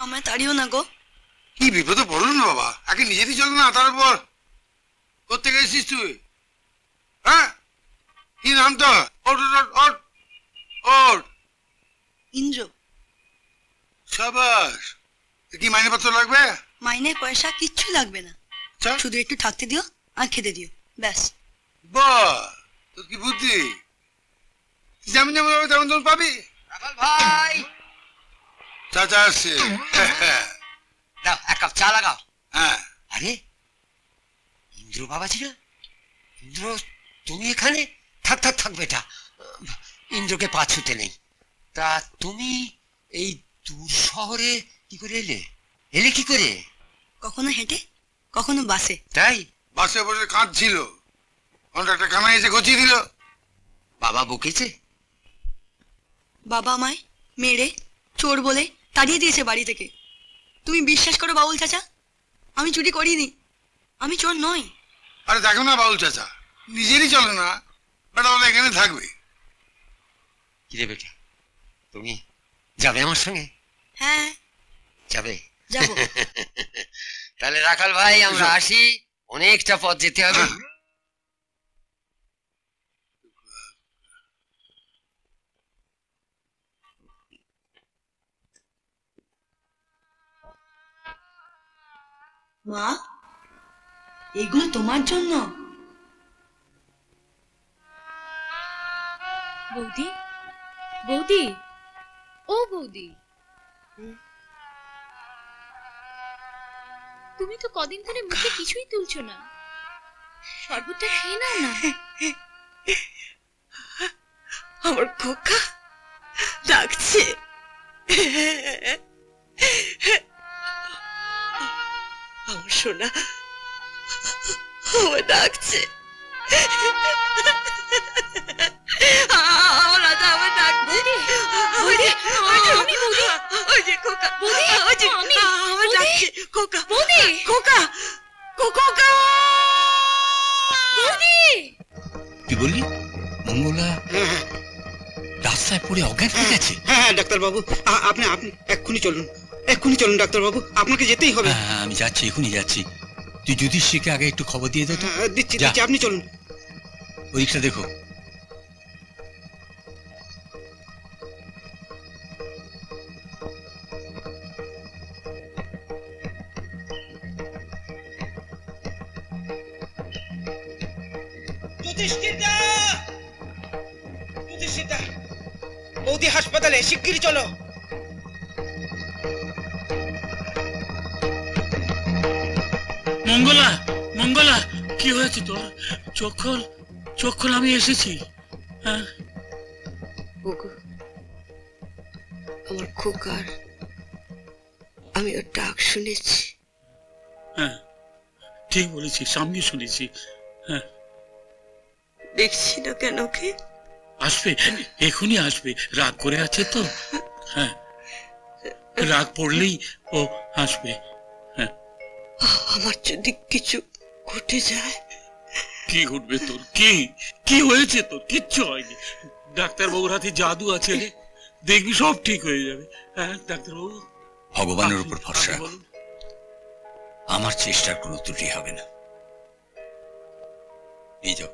আমায় তাড়িও না গো। কি বিপদে পড়লো না বাবা, আগে নিজেরই চল না, তারপর কোথেকে এসেছিস তুই? হ্যাঁ, কি নাম তো? ইন্দ্র। সাবাস। কি মাইনে পত্র লাগবে? মাইনে পয়সা কিচ্ছু লাগবে না, শুধু একটু থাকতে দিও আর খেতে দিও, ব্যাস। বাহ, তোর কি বুদ্ধি! যেমন যেমন হবে তেমন তেমন পাবি। রাখাল ভাই, চাচা আসছে। দাও এক কাপ চা লাগাও। হ্যাঁ। আরে ইন্দ্র বাবাজি না? ইন্দ্র, তুমি এখানে? থাক থাক থাক বেটা, ইন্দ্রকে পা ছুতে নেই। তা তুমি এই দূর শহরে কি করে এলে? এলে কি করে? কখনো হেঁটে, কখনো বাসে। তাই? বাসে বসে কাঁদছিল, কন্ট্রাক্টর কানা এসে গচিয়ে দিল। বাবা বকেছে? বাবা আমায় মেরে চোর বলে তাড়িয়ে দিয়েছে বাড়ি থেকে। তুমি বিশ্বাস করো বাউল চাচা, আমি চুরি করিনি, আমি চোর নই। আরে দেখো না বাউল চাচা, নিজেরই চলে না, বেটা বলে এখানে থাকবে। কিরে বেটা, তুমি যাবে আমার সঙ্গে? হ্যাঁ যাবে? যাবো। তাহলে রাখাল ভাই আমরা আসি, অনেকটা পথ যেতে হবে। মা, এগুলো তোমার জন্য। বৌদি, বৌদি, ও বৌদি, তুমি তো কদিন ধরে মুখে কিছুই তুলছো না, শরবতটা খেয়ে নাও না। আমার খোকা ডাকছে। আমার সোনা আমার ডাকছে। আমার রাজা আমার ডাকছে। ওই যে খোকা, আমার ডাকছে। খোকা, খোকা, খোকা। কি বললি? মঙ্গলা রাস্তায় পড়ে অজ্ঞান হয়ে গেছে? হ্যাঁ ডাক্তার বাবু, আপনি এক্ষুনি চলুন, ডাক্তার বাবু, আপনাকে যেতেই হবে। হ্যাঁ আমি যাচ্ছি, এখনই যাচ্ছি। তুই জ্যোতিষীকে আগে একটু খবর দিয়ে দে তো। দিচ্ছি, আপনি চলুন। ওইটা দেখো। বৌদি হাসপাতালে, শিগগিরই চলো। মঙ্গলা, মঙ্গলা, কি হয়েছে তোর? চোখ খোল, আমি এসেছি। হ্যাঁ, আমার খোকার আমি ওর ডাক শুনেছি। হ্যাঁ ঠিক বলেছিস, আমিও শুনেছি। হ্যাঁ, দেখছি না কেন ওকে? আসবে, এখনই আসবে, রাগ করে আছে তো। হ্যাঁ, রাগ পড়লেই ও আসবে। হ্যাঁ, আমার যদি কিছু ঘটে যায়? কি ঘটবে তোর? কি হয়েছে তোর? কিচ্ছু হয়নি, ডাক্তারবাবুর হাতে জাদু আছে রে, দেখবি সব ঠিক হয়ে যাবে। হ্যাঁ ডাক্তারবাবু, ভগবানের উপর ভরসা, আমার চেষ্টার কোনো ত্রুটি হবে না। এই যাও।